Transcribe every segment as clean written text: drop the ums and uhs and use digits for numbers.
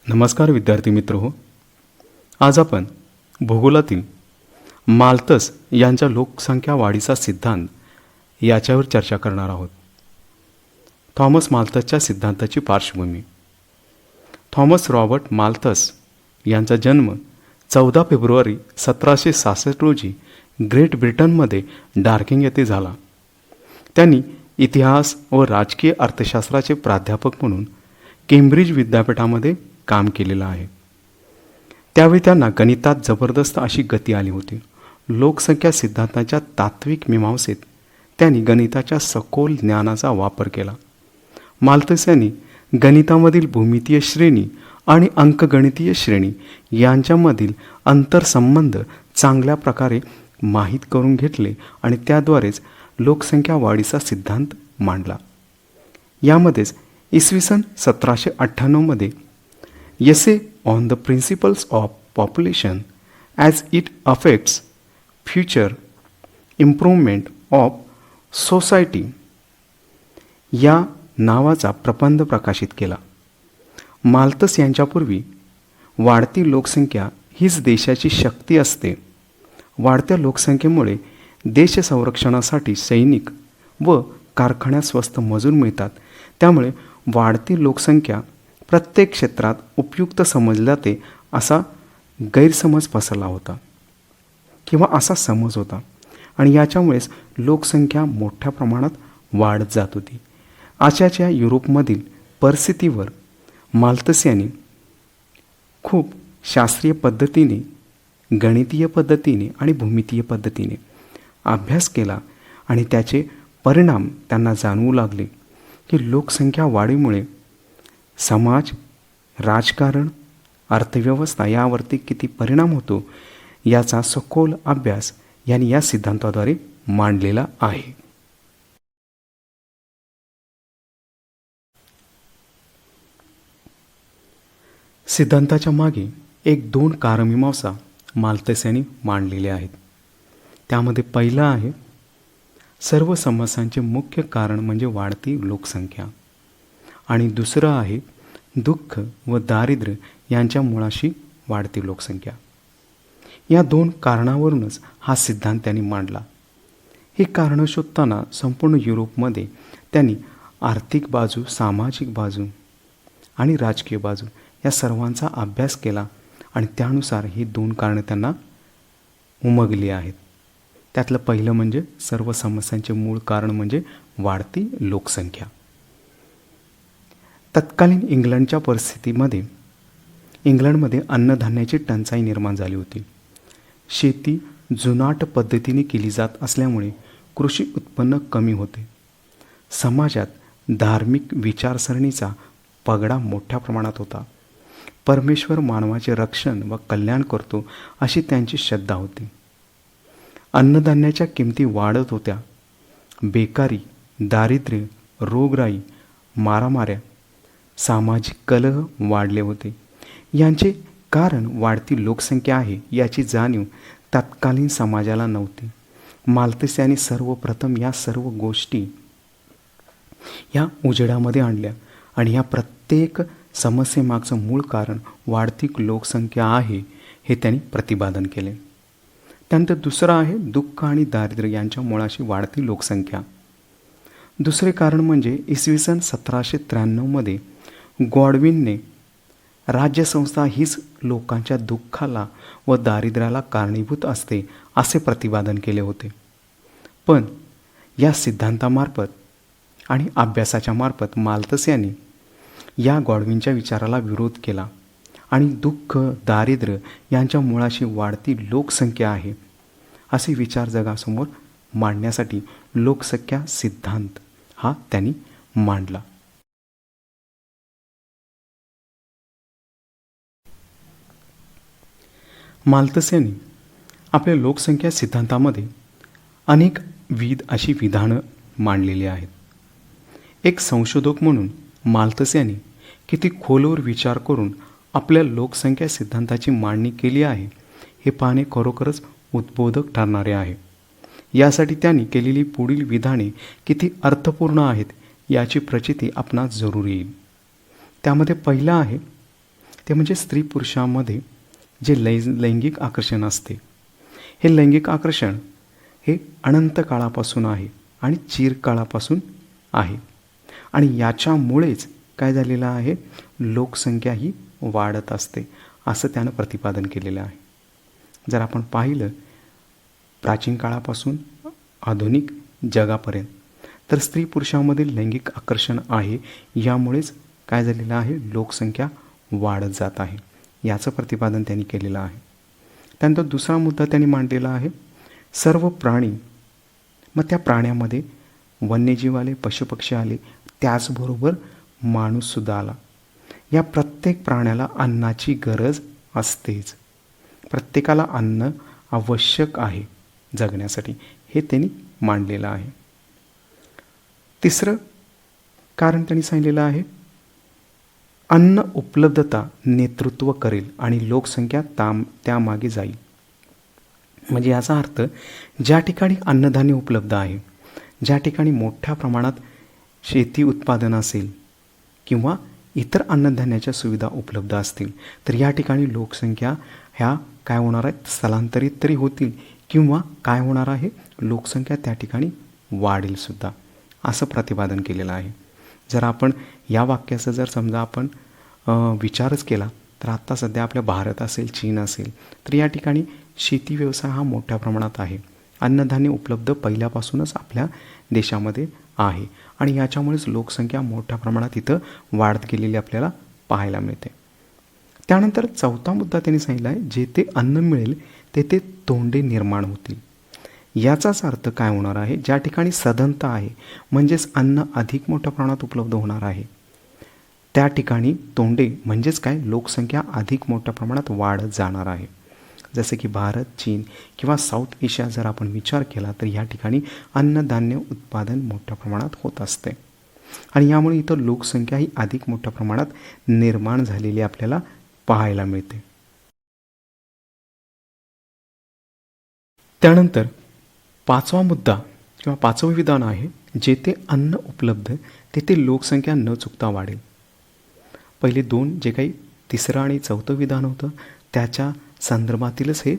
नमस्कार विद्यार्थी मित्र हो. आज आपण भूगोलातील माल्थस यांच्या लोकसंख्या वाढीचा सिद्धांत याच्यावर चर्चा करणार आहोत. थॉमस माल्थसच्या सिद्धांताची पार्श्वभूमी. थॉमस रॉबर्ट माल्थस यांचा जन्म 14 फेब्रुवारी 1766 रोजी ग्रेट ब्रिटनमध्ये डार्किंग येथे झाला. त्यांनी इतिहास व राजकीय अर्थशास्त्राचे प्राध्यापक म्हणून केम्ब्रिज विद्यापीठामध्ये काम केलेलं आहे. त्यावेळी त्यांना गणितात जबरदस्त अशी गती आली होती. लोकसंख्या सिद्धांताच्या तात्विक मीमांसेत त्यांनी गणिताच्या सखोल ज्ञानाचा वापर केला. माल्थस यांनी गणितामधील भूमितीय श्रेणी आणि अंकगणितीय श्रेणी यांच्यामधील आंतरसंबंध चांगल्या प्रकारे माहीत करून घेतले आणि त्याद्वारेच लोकसंख्या वाढीचा सिद्धांत मांडला. यामध्येच इसवी सन 1798मध्ये Essay on the Principles of Population as it affects future improvement of society या नावाचा प्रबंध प्रकाशित केला. माल्थस यांच्यापूर्वी वाढती लोकसंख्या हीच देशाची शक्ती असते. वाढत्या लोकसंख्येमुळे देश संरक्षणासाठी सैनिक व कारखान्यात स्वस्त मजूर मिळतात. त्यामुळे वाढती लोकसंख्या प्रत्येक क्षेत्रात उपयुक्त समजले जाते असा गैरसमज पसरला होता किंवा असा समज होता आणि याच्यामुळेच लोकसंख्या मोठ्या प्रमाणात वाढत जात होती. अशाच्या युरोपमधील परिस्थितीवर माल्थस यांनी खूप शास्त्रीय पद्धतीने, गणितीय पद्धतीने आणि भूमितीय पद्धतीने अभ्यास केला आणि त्याचे परिणाम त्यांना जाणवू लागले की लोकसंख्या वाढीमुळे समाज, राजकारण, अर्थव्यवस्था यावरती किती परिणाम होतो याचा सखोल अभ्यास यांनी या सिद्धांताद्वारे मांडलेला आहे. सिद्धांताच्या मागे 1-2 कारमीमांसा माल्थस यांनी मांडलेल्या आहेत. त्यामध्ये पहिलं आहे, सर्व समस्यांचे मुख्य कारण म्हणजे वाढती लोकसंख्या, आणि दुसरं आहे दुःख व दारिद्र्य यांच्या मुळाशी वाढती लोकसंख्या. या 2 कारणावरूनच हा सिद्धांत त्यांनी मांडला. ही कारणं शोधताना संपूर्ण युरोपमध्ये त्यांनी आर्थिक बाजू, सामाजिक बाजू आणि राजकीय बाजू या सर्वांचा अभ्यास केला आणि त्यानुसार ही 2 कारणं त्यांना उमगली आहेत. त्यातलं पहिलं म्हणजे सर्व समस्यांचे मूळ कारण म्हणजे वाढती लोकसंख्या. तत्कालीन इंग्लंडच्या परिस्थितीमध्ये इंग्लंडमध्ये अन्नधान्याची टंचाई निर्माण झाली होती. शेती जुनाट पद्धतीने केली जात असल्यामुळे कृषी उत्पन्न कमी होते. समाजात धार्मिक विचारसरणीचा पगडा मोठ्या प्रमाणात होता. परमेश्वर मानवाचे रक्षण व कल्याण करतो अशी त्यांची श्रद्धा होती. अन्नधान्याच्या किमती वाढत होत्या. बेकारी, दारिद्र्य, रोगराई, मारामाऱ्या, सामाजिक कलह वाढले होते. यांचे कारण वाढती लोकसंख्या आहे याची जाणीव तत्कालीन समाजाला नव्हती. माल्थस यांनी सर्वप्रथम या सर्व गोष्टी या उजेडामध्ये आणल्या आणि या प्रत्येक समस्येमागचं मूळ कारण वाढती लोकसंख्या आहे हे त्यांनी प्रतिपादन केले. त्यानंतर दुसरं आहे दुःख आणि दारिद्र्य यांच्या मुळाशी वाढती लोकसंख्या. दुसरे कारण म्हणजे इसवी सन 1793मध्ये गॉडविनने राज्यसंस्था हीच लोकांच्या दुःखाला व दारिद्र्याला कारणीभूत असते असे प्रतिपादन केले होते. पण या सिद्धांतामार्फत आणि अभ्यासाच्या मार्फत माल्थस यांनी या गॉडविनच्या विचाराला विरोध केला आणि दुःख, दारिद्र्य यांच्या मुळाशी वाढती लोकसंख्या आहे असे विचार जगासमोर मांडण्यासाठी लोकसंख्या सिद्धांत हा त्यांनी मांडला. माल्थस यांनी आपल्या लोकसंख्या सिद्धांतामध्ये अनेक अशी विधानं मांडलेली आहेत. एक संशोधक म्हणून माल्थस यांनी किती खोलवर विचार करून आपल्या लोकसंख्या सिद्धांताची मांडणी केली आहे हे पाहणे खरोखरच उद्बोधक ठरणारे आहे. यासाठी त्यांनी केलेली पुढील विधाने किती अर्थपूर्ण आहेत याची प्रचिती आपणास जरूर येईल. त्यामध्ये पहिला आहे ते म्हणजे स्त्री पुरुषामध्ये जे लैंगिक आकर्षण असते, हे लैंगिक आकर्षण हे अनंत काळापासून आहे आणि चिरकाळापासून आहे. आणि याच्यामुळेच काय झालेलं आहे, लोकसंख्या ही वाढत असते असं त्यानं प्रतिपादन केलेलं आहे. जर आपण पाहिलं प्राचीन काळापासून आधुनिक जगापर्यंत, तर स्त्री पुरुषांमधील लैंगिक आकर्षण आहे, यामुळेच काय झालेलं आहे, लोकसंख्या वाढत जात आहे, याचं प्रतिपादन त्यांनी केलेलं आहे. त्यानंतर दुसरा मुद्दा त्यांनी मांडलेला आहे, सर्व प्राणी, मग त्या प्राण्यामध्ये वन्यजीव आले, पशुपक्षी आले, त्याचबरोबर माणूससुद्धा आला. या प्रत्येक प्राण्याला अन्नाची गरज असतेच. प्रत्येकाला अन्न आवश्यक आहे जगण्यासाठी, हे त्यांनी मांडलेलं आहे. तिसरं कारण त्यांनी सांगितलेलं आहे, अन्न उपलब्धता नेतृत्व करेल आणि लोकसंख्या त्यामागे जाईल. म्हणजे याचा अर्थ, ज्या ठिकाणी अन्नधान्य उपलब्ध आहे, ज्या ठिकाणी मोठ्या प्रमाणात शेती उत्पादन असेल किंवा इतर अन्नधान्याच्या सुविधा उपलब्ध असतील, तर या ठिकाणी लोकसंख्या ह्या काय होणार आहेत, स्थलांतरित तरी होतील किंवा काय होणार आहे, लोकसंख्या त्या ठिकाणी वाढेल सुद्धा, असं प्रतिपादन केलेलं आहे. जर आपण या वाक्याचा जर समजा आपण विचारच केला, तर आत्ता सध्या आपल्या भारत असेल, चीन असेल, तर या ठिकाणी शेती व्यवसाय हा मोठ्या प्रमाणात आहे. अन्नधान्य उपलब्ध पहिल्यापासूनच आपल्या देशामध्ये आहे आणि याच्यामुळेच लोकसंख्या मोठ्या प्रमाणात इथं वाढत गेलेली आपल्याला पाहायला मिळते. त्यानंतर चौथा मुद्दा त्यांनी सांगितला आहे, जेथे अन्न मिळेल तेथे तोंडे निर्माण होतील. याचाच अर्थ काय होणार आहे, ज्या ठिकाणी सधनता आहे, म्हणजेच अन्न अधिक मोठ्या प्रमाणात उपलब्ध होणार आहे, त्या ठिकाणी तोंडे म्हणजेच काय, लोकसंख्या अधिक मोठ्या प्रमाणात वाढत जाणार आहे. जसे की भारत, चीन किंवा साऊथ एशिया जर आपण विचार केला, तर या ठिकाणी अन्नधान्य उत्पादन मोठ्या प्रमाणात होत असते आणि यामुळे इथं लोकसंख्या ही अधिक मोठ्या प्रमाणात निर्माण झालेली आपल्याला पाहायला मिळते. त्यानंतर पाचवा मुद्दा किंवा पाचवं विधान आहे, जेथे अन्न उपलब्ध तेथे लोकसंख्या न चुकता वाढेल. पहिले दोन जे काही तिसरं आणि चौथं विधान होतं, त्याच्या संदर्भातीलच हे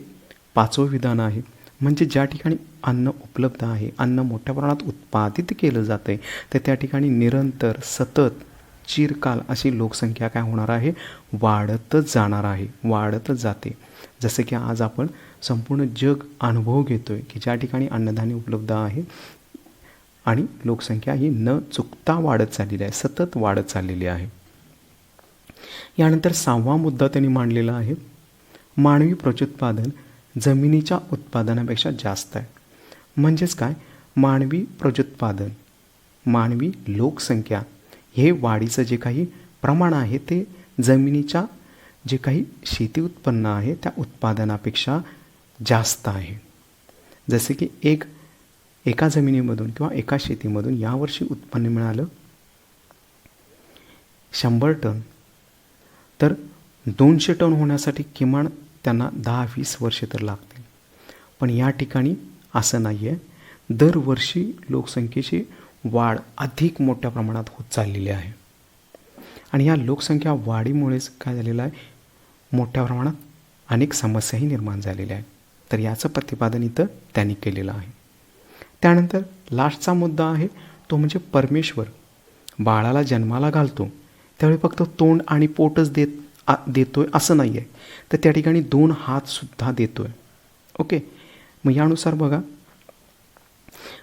पाचवं विधान आहे. म्हणजे ज्या ठिकाणी अन्न उपलब्ध आहे, अन्न मोठ्या प्रमाणात उत्पादित केलं जातं आहे, तर त्या ठिकाणी निरंतर सतत चिरकाल अशी लोकसंख्या काय होणार आहे, वाढतच जाणार आहे, वाढतच जाते. जसं की आज आपण संपूर्ण जग अनुभव घेतो आहे की ज्या ठिकाणी अन्नधान्य उपलब्ध आहे आणि लोकसंख्या ही न चुकता वाढत चाललेली आहे, सतत वाढत चाललेली आहे. यानंतर सहावा मुद्दा त्यांनी मांडलेला आहे, मानवी प्रत्युत्पादन जमिनीच्या उत्पादनापेक्षा जास्त आहे. म्हणजेच काय, मानवी प्रत्युत्पादन, मानवी लोकसंख्या हे वाढीचं जे काही प्रमाण आहे ते जमिनीच्या जे काही शेती उत्पन्न आहे त्या उत्पादनापेक्षा जास्त आहे. जसे की एका जमिनीमधून किंवा एका शेतीमधून यावर्षी उत्पन्न मिळालं 100 टन, तर 200 टन होण्यासाठी किमान त्यांना 10-20 वर्षे तर लागतील. पण या ठिकाणी असं नाही आहे, दरवर्षी लोकसंख्येची वाढ अधिक मोठ्या प्रमाणात होत चाललेली आहे आणि या लोकसंख्या वाढीमुळेच काय झालेलं आहे, मोठ्या प्रमाणात अनेक समस्याही निर्माण झालेल्या आहेत. तर याचं प्रतिपादन इथं त्यांनी केलेलं आहे. त्यानंतर लास्टचा मुद्दा आहे तो म्हणजे परमेश्वर बाळाला जन्माला घालतो त्यावेळी फक्त तोंड आणि पोटच देतोय असं नाही आहे, तर त्या ठिकाणी 2 हातसुद्धा देतोय. ओके, मग यानुसार बघा,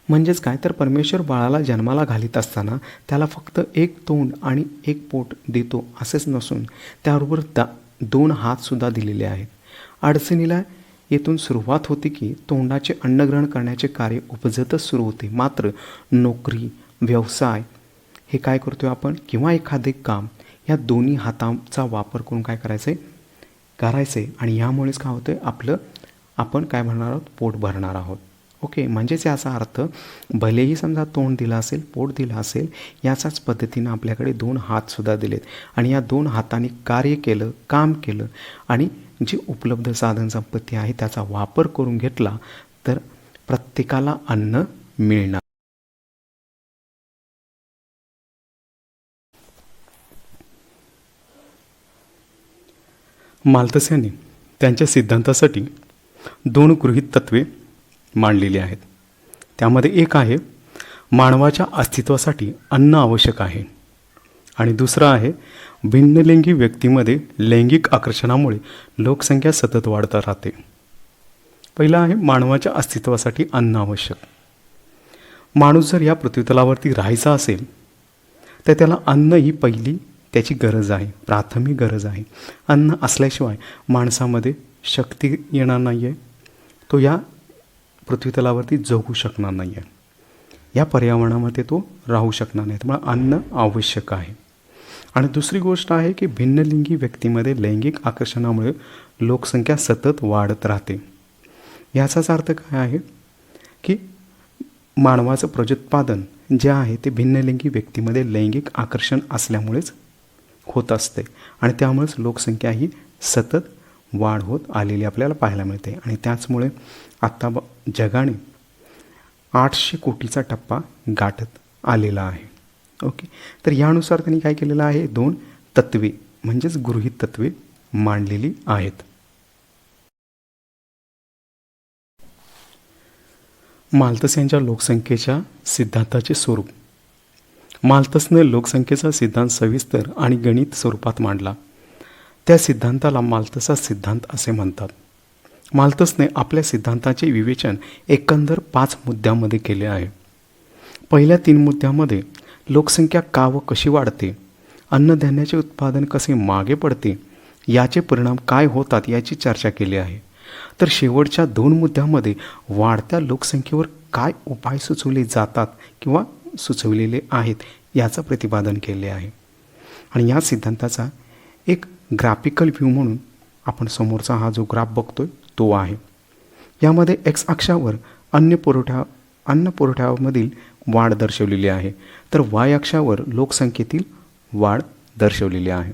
म्हणजेच काय, तर परमेश्वर बाळाला जन्माला घालीत असताना त्याला फक्त 1 तोंड आणि 1 पोट देतो असेच नसून त्याबरोबर 2 हातसुद्धा दिलेले आहेत. अडचणीला येथून सुरुवात होते की तोंडाचे अन्नग्रहण करण्याचे कार्य उपजतच सुरू होते, मात्र नोकरी, व्यवसाय हे काय करतो आहे आपण, किंवा एखादे काम, या दोन्ही हातांचा वापर करून काय करायचं आहे आणि यामुळेच काय होतं, आपण काय म्हणणार आहोत, पोट भरणार आहोत. ओके, म्हणजेच याचा अर्थ भलेही समजा तोंड दिलं असेल, पोट दिलं असेल, याचाच पद्धतीनं आपल्याकडे 2 हातसुद्धा दिलेत आणि या 2 हातांनी कार्य केलं, काम केलं आणि जी उपलब्ध साधनसंपत्ती आहे त्याचा वापर करून घेतला तर प्रत्येकाला अन्न मिळणार. माल्थस यांनी त्यांच्या सिद्धांतासाठी 2 गृहीत तत्त्वे मांडलेली आहेत. त्यामध्ये एक आहे मानवाच्या अस्तित्वासाठी अन्न आवश्यक आहे आणि दुसरं आहे भिन्नलिंगी व्यक्तीमध्ये लैंगिक आकर्षणामुळे लोकसंख्या सतत वाढत राहते. पहिलं आहे मानवाच्या अस्तित्वासाठी अन्न आवश्यक. माणूस जर या पृथ्वीतलावरती राहायचा असेल तर त्याला अन्न ही पहिली त्याची गरज आहे, प्राथमिक गरज आहे. अन्न असल्याशिवाय माणसामध्ये शक्ती येणार नाही आहे, तो या पृथ्वीतलावरती जगू शकणार नाही आहे, या पर्यावरणामध्ये तो राहू शकणार नाही. त्यामुळे अन्न आवश्यक आहे. आणि दुसरी गोष्ट आहे की भिन्नलिंगी व्यक्तीमध्ये लैंगिक आकर्षणामुळे लोकसंख्या सतत वाढत राहते. याचाच अर्थ काय आहे की मानवाचं प्रजोत्पादन जे आहे ते भिन्नलिंगी व्यक्तीमध्ये लैंगिक आकर्षण असल्यामुळेच होत असते आणि त्यामुळेच लोकसंख्या ही सतत वाढ होत आलेली आपल्याला पाहायला मिळते. आणि त्याचमुळे आत्ता जगाने 800 कोटीचा टप्पा गाठत आलेला आहे. ओके, तर यानुसार त्यांनी काय केलेलं आहे, 2 तत्वे म्हणजेच गृहीत तत्वे मांडलेली आहेत. माल्थस यांच्या लोकसंख्येच्या सिद्धांताचे स्वरूप. माल्थसने लोकसंख्येचा सिद्धांत सविस्तर आणि गणित स्वरूपात मांडला. त्या सिद्धांताला माल्थसचा सिद्धांत असे म्हणतात. माल्थसने आपल्या सिद्धांताचे विवेचन एकंदर 5 मुद्द्यांमध्ये केले आहे. पहिल्या 3 मुद्द्यांमध्ये लोकसंख्या का व कशी वाढते, अन्नधान्याचे उत्पादन कसे मागे पडते, याचे परिणाम काय होतात याची चर्चा केली आहे. तर शेवटच्या 2 मुद्द्यांमध्ये वाढत्या लोकसंख्येवर काय उपाय सुचवले जातात किंवा सुचवलेले आहेत याचं प्रतिपादन केले आहे. आणि या सिद्धांताचा एक ग्राफिकल व्ह्यू म्हणून आपण समोरचा हा जो ग्राफ बघतोय तो आहे. यामध्ये एक्स अक्षावर अन्न पुरवठ्यामधील वाढ दर्शवलेली आहे, तर वाय अक्षावर लोकसंख्येतील वाढ दर्शवलेली आहे.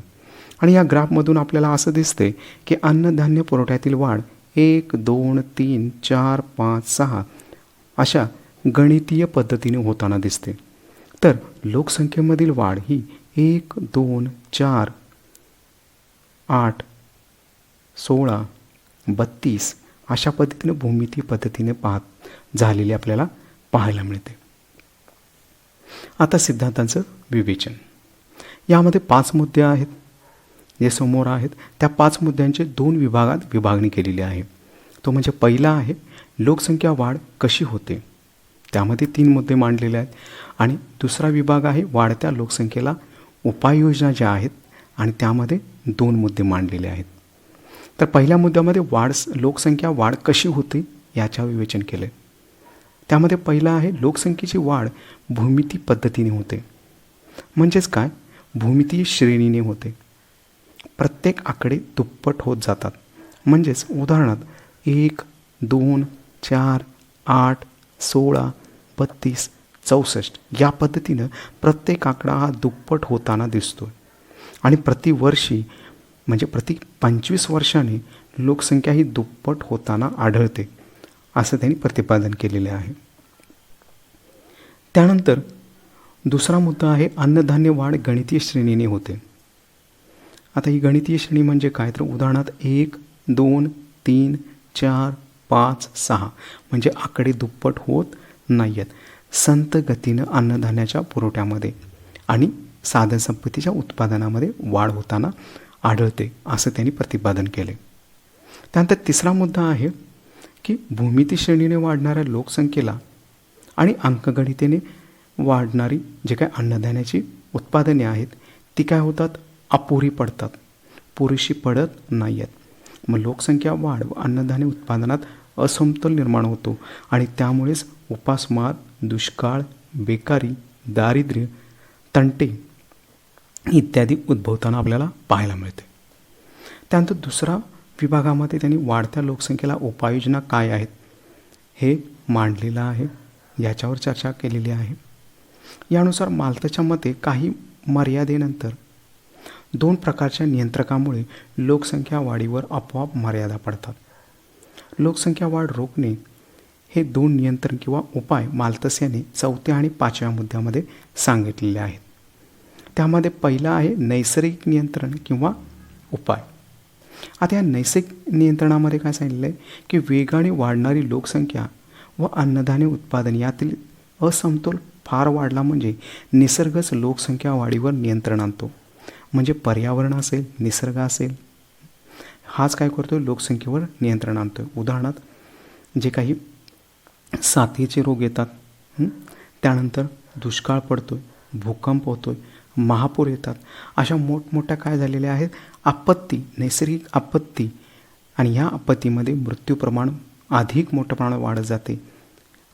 आणि या ग्राफमधून आपल्याला असं दिसते की अन्नधान्य पुरवठ्यातील वाढ 1, 2, 3, 4, 5, 6 अशा गणितीय पद्धतीने होताना दिसते. तर लोकसंख्येमधील वाढ ही 1, 2, 4, 8, 16, 32 अशा पद्धतीने भूमितीय पद्धतीने झालेली आपल्याला पाहायला मिळते. आता सिद्धांतांचं विवेचन. यामध्ये 5 मुद्दे आहेत जे समोर आहेत. त्या 5 मुद्द्यांचे 2 विभागात विभागणी केलेली आहे. तो म्हणजे पहिला आहे लोकसंख्या वाढ कशी होते, त्यामध्ये 3 मुद्दे मांडलेले आहेत. आणि दुसरा विभाग आहे वाढत्या लोकसंख्येला उपाययोजना ज्या आहेत आणि त्यामध्ये 2 मुद्दे मांडलेले आहेत. तर पहिल्या मुद्द्यामध्ये लोकसंख्या वाढ कशी होते याच्यावर विवेचन केले. त्यामध्ये पहिला आहे लोकसंख्येची वाढ भूमिती पद्धतीने होते. म्हणजेच काय, भूमितीय श्रेणीने होते. प्रत्येक आकडे दुप्पट होत जातात. म्हणजेच उदाहरणार्थ 1, 2, 4, 8, 16, 32, 64 या पद्धतीनं प्रत्येक आकडा हा दुप्पट होताना दिसतो. आणि प्रतिवर्षी म्हणजे प्रति 25 वर्षांनी लोकसंख्या ही दुप्पट होताना आढळते असं त्यांनी प्रतिपादन केलेले आहे. त्यानंतर दुसरा मुद्दा आहे अन्नधान्य वाढ गणितीय श्रेणीने होते. आता ही गणितीय श्रेणी म्हणजे काय, तर उदाहरणार्थ 1, 2, 3, 4, 5, 6 म्हणजे आकडे दुप्पट होत नाही आहेत. संत गतीनं अन्नधान्याच्या पुरवठ्यामध्ये आणि साधनसंपत्तीच्या उत्पादनामध्ये वाढ होताना आढळते असं त्यांनी प्रतिपादन केले. त्यानंतर तिसरा मुद्दा आहे की भूमिती श्रेणीने वाढणाऱ्या लोकसंख्येला आणि अंकगणितेने वाढणारी जे काय अन्नधान्याची उत्पादने आहेत ती काय होतात, अपुरी पडतात, पुरेशी पडत नाही आहेत. मग लोकसंख्या वाढ व अन्नधान्य उत्पादनात असमतोल निर्माण होतो आणि त्यामुळेच उपासमार, दुष्काळ, बेकारी, दारिद्र्य, तंटे इत्यादी उद्भवताना आपल्याला पाहायला मिळते. त्यानंतर दुसरा विभागामध्ये त्यांनी वाढत्या लोकसंख्येला उपाययोजना काय आहेत हे मांडलेलं आहे, याच्यावर चर्चा केलेली आहे. यानुसार माल्थसच्या मते काही मर्यादेनंतर 2 प्रकारच्या नियंत्रकामुळे लोकसंख्या वाढीवर आपोआप मर्यादा पडतात. लोकसंख्या वाढ रोखणे हे 2 नियंत्रण किंवा उपाय माल्थस यांनी 4थ्या आणि 5व्या मुद्द्यामध्ये सांगितलेले आहेत. त्यामध्ये पहिला आहे नैसर्गिक नियंत्रण किंवा उपाय. आता या नैसर्गिक नियंत्रणामध्ये काय सांगितलं आहे की वेगाने वाढणारी लोकसंख्या व अन्नधान्य उत्पादन यातील असमतोल फार वाढला म्हणजे निसर्गच लोकसंख्या वाढीवर नियंत्रण आणतो. म्हणजे पर्यावरण असेल, निसर्ग असेल, हाच काय करतो, लोकसंख्येवर नियंत्रण आणतो. उदाहरणार्थ जे काही साथीचे रोग येतात, त्यानंतर दुष्काळ पडतो, भूकंप होतो, महापूर येतात, अशा मोठमोठ्या काय झालेल्या आहेत आपत्ती, नैसर्गिक आपत्ती, आणि ह्या आपत्तीमध्ये मृत्यू प्रमाण अधिक मोठ्या प्रमाणात वाढत जाते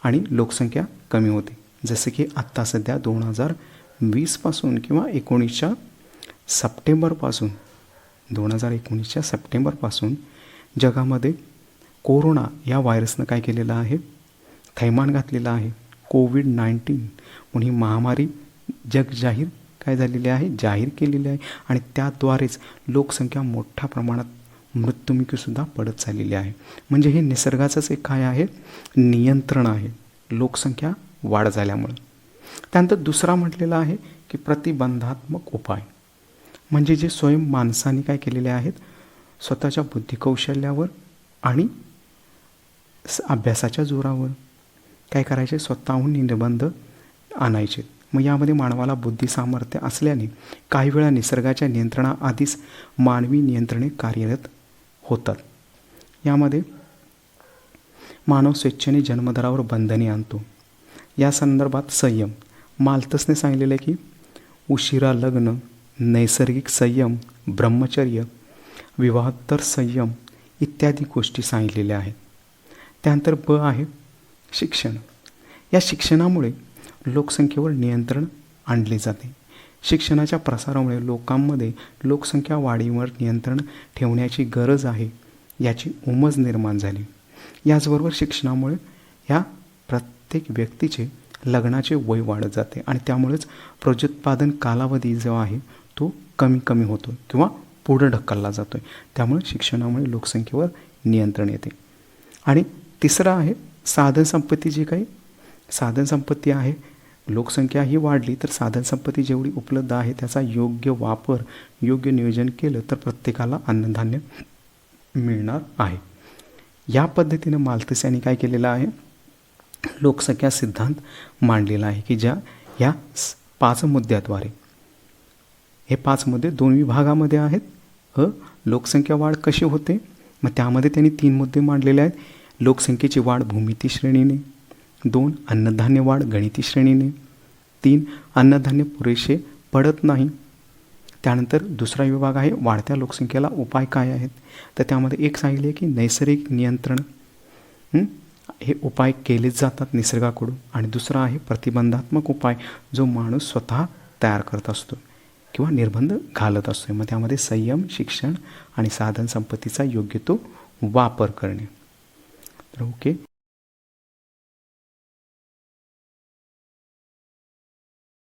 आणि लोकसंख्या कमी होते. जसं की आत्ता सध्या 2020 किंवा 2019च्या सप्टेंबरपासून जगामध्ये कोरोना या व्हायरसनं काय केलेलं आहे, थैमान घातलेलं आहे. कोविड-19 म्हणून ही महामारी जगजाहीर काय झालेली आहे, जाहीर केलेली आहे, आणि त्याद्वारेच लोकसंख्या मोठ्या प्रमाणात मृत्युमुखीसुद्धा पडत चाललेली आहे. म्हणजे हे निसर्गाचंच एक काय आहे, नियंत्रण आहे लोकसंख्या वाढ झाल्यामुळे. त्यानंतर दुसरा म्हटलेला आहे की प्रतिबंधात्मक उपाय, म्हणजे जे स्वयं माणसाने काय केलेले आहेत, स्वतःच्या बुद्धिकौशल्यावर आणि अभ्यासाच्या जोरावर काय करायचे, स्वतःहून निर्बंध आणायचे. मग यामध्ये मानवाला बुद्धी सामर्थ्य असल्याने काही वेळा निसर्गाच्या नियंत्रणाआधीच मानवी नियंत्रणे कार्यरत होतात. यामध्ये मानव स्वेच्छेने जन्मदरावर बंधने आणतो. या संदर्भात संयम, माल्थसने सांगितलेलं आहे की उशिरा लग्न, नैसर्गिक संयम, ब्रह्मचर्य, विवाहोत्तर संयम इत्यादी गोष्टी सांगितलेल्या आहेत. त्यानंतर ब आहे शिक्षण. या शिक्षणामुळे लोकसंख्येवर नियंत्रण आणले जाते. शिक्षणाच्या प्रसारामुळे लोकांमध्ये लोकसंख्या वाढीवर नियंत्रण ठेवण्याची गरज आहे याची उमज निर्माण झाली. याचबरोबर शिक्षणामुळे ह्या प्रत्येक व्यक्तीचे लग्नाचे वय वाढत जाते आणि त्यामुळेच प्रजोत्पादन कालावधी जो आहे तो कमी कमी होतो किंवा पुढं ढकलला जातो. त्यामुळे शिक्षणामुळे लोकसंख्येवर नियंत्रण येते. आणि तिसरं आहे साधनसंपत्ती. जी काही साधनसंपत्ती आहे, लोकसंख्या ही वाढली तर साधनसंपत्ती जेवढी उपलब्ध आहे त्याचा योग्य वापर, योग्य नियोजन केलं तर प्रत्येकाला अन्नधान्य मिळणार आहे. या पद्धतीनं माल्थस यांनी काय केलेलं आहे, लोकसंख्या सिद्धांत मांडलेला आहे की ज्या ह्या 5 मुद्द्याद्वारे, हे 5 मुद्दे 2 विभागामध्ये आहेत. लोकसंख्या वाढ कशी होते, मग त्यामध्ये त्यांनी 3 मुद्दे मांडलेले आहेत. लोकसंख्येची वाढ भूमिती श्रेणीने, 2 अन्नधान्य वाढ गणिती श्रेणीने, 3 अन्नधान्य पुरेसे पडत नाही. त्यानंतर दुसरा विभाग आहे वाढत्या लोकसंख्येला उपाय काय आहेत, तर त्यामध्ये एक सांगितले की नैसर्गिक नियंत्रण, हे उपाय केलेच जातात निसर्गाकडून. आणि दुसरा आहे प्रतिबंधात्मक उपाय, जो माणूस स्वतः तयार करत असतो किंवा निर्बंध घालत असतो. मग त्यामध्ये संयम, शिक्षण आणि साधनसंपत्तीचा योग्य तो वापर करणे. तर ओके.